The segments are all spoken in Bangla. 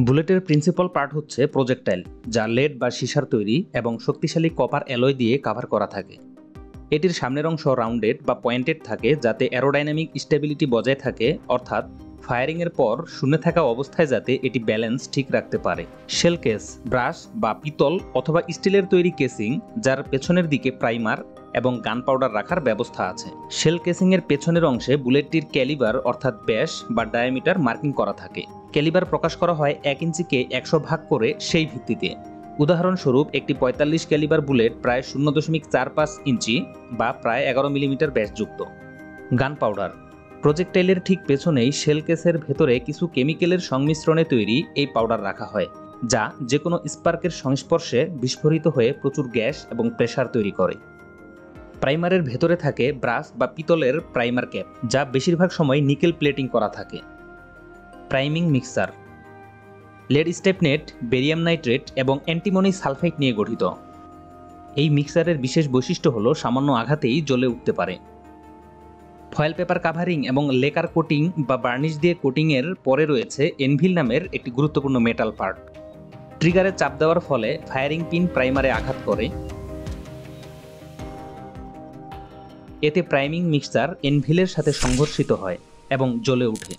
বুলেটের প্রিন্সিপাল পার্ট হচ্ছে প্রজেক্টাইল, যা লেড বা সীসার তৈরি এবং শক্তিশালী কপার অ্যালয় দিয়ে কভার করা থাকে। এটির সামনের অংশ রাউন্ডেড বা পয়েন্টেড থাকে যাতে অ্যারোডাইনামিক স্টেবিলিটি বজায় থাকে, অর্থাৎ ফায়ারিংয়ের পর শূন্যে থাকা অবস্থায় যাতে এটি ব্যালেন্স ঠিক রাখতে পারে। শেল কেস ব্রাশ বা পিতল অথবা স্টিলের তৈরি কেসিং, যার পেছনের দিকে প্রাইমার এবং গান পাউডার রাখার ব্যবস্থা আছে। শেল কেসিংয়ের পেছনের অংশে বুলেটটির ক্যালিবার অর্থাৎ ব্যাস বা ডায়ামিটার মার্কিং করা থাকে। ক্যালিবার প্রকাশ করা হয় 1 ইঞ্চিকে 100 ভাগ করে সেই ভিত্তিতে। উদাহরণস্বরূপ একটি 45 ক্যালিবার বুলেট প্রায় 0.45 ইঞ্চি বা প্রায় 11 মিলিমিটার ব্যাসযুক্ত। গান পাউডার প্রজেক্টাইলের ঠিক পেছনেই শেল কেসের ভেতরে কিছু কেমিক্যালের সংমিশ্রণে তৈরি এই পাউডার রাখা হয়, যা যে কোনো স্পার্কের সংস্পর্শে বিস্ফোরিত হয়ে প্রচুর গ্যাস এবং প্রেসার তৈরি করে। প্রাইমারের ভেতরে থাকে ব্রাশ বা পিতলের প্রাইমার ক্যাপ, যা বেশিরভাগ সময় নিকেল প্লেটিং করা থাকে। Priming mixture lead styphnate, barium nitrate এবং অ্যান্টিমনি সালফাইড নিয়ে গঠিত। এই মিক্সারের বিশেষ বৈশিষ্ট্য হলো সামান্য আঘাতেই জ্বলে উঠতে পারে। ফয়েল পেপার কাভারিং এবং লেকার কোটিং বা বার্নিশ দিয়ে কোটিংয়ের পরে রয়েছে এনভিল নামের একটি গুরুত্বপূর্ণ মেটাল পার্ট। ট্রিগারে চাপ দেওয়ার ফলে ফায়ারিং পিন প্রাইমারে আঘাত করে। এতে প্রাইমিং মিক্সচার এনভিলের সাথে সংঘর্ষিত হয় এবং জ্বলে ওঠে।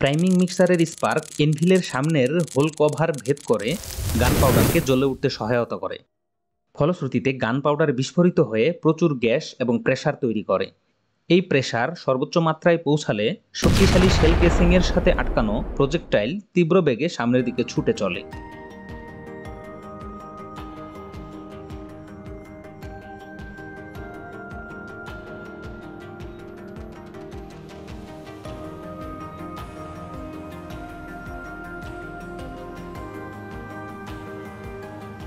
প্রাইমিং মিক্সারের স্পার্ক এনভিলের সামনের হোল কভার ভেদ করে গান পাউডারকে জ্বলে উঠতে সহায়তা করে। ফলশ্রুতিতে গান পাউডার বিস্ফোরিত হয়ে প্রচুর গ্যাস এবং প্রেসার তৈরি করে। এই প্রেসার সর্বোচ্চ মাত্রায় পৌঁছালে শক্তিশালী শেল কেসিংয়ের সাথে আটকানো প্রজেক্টাইল তীব্র বেগে সামনের দিকে ছুটে চলে।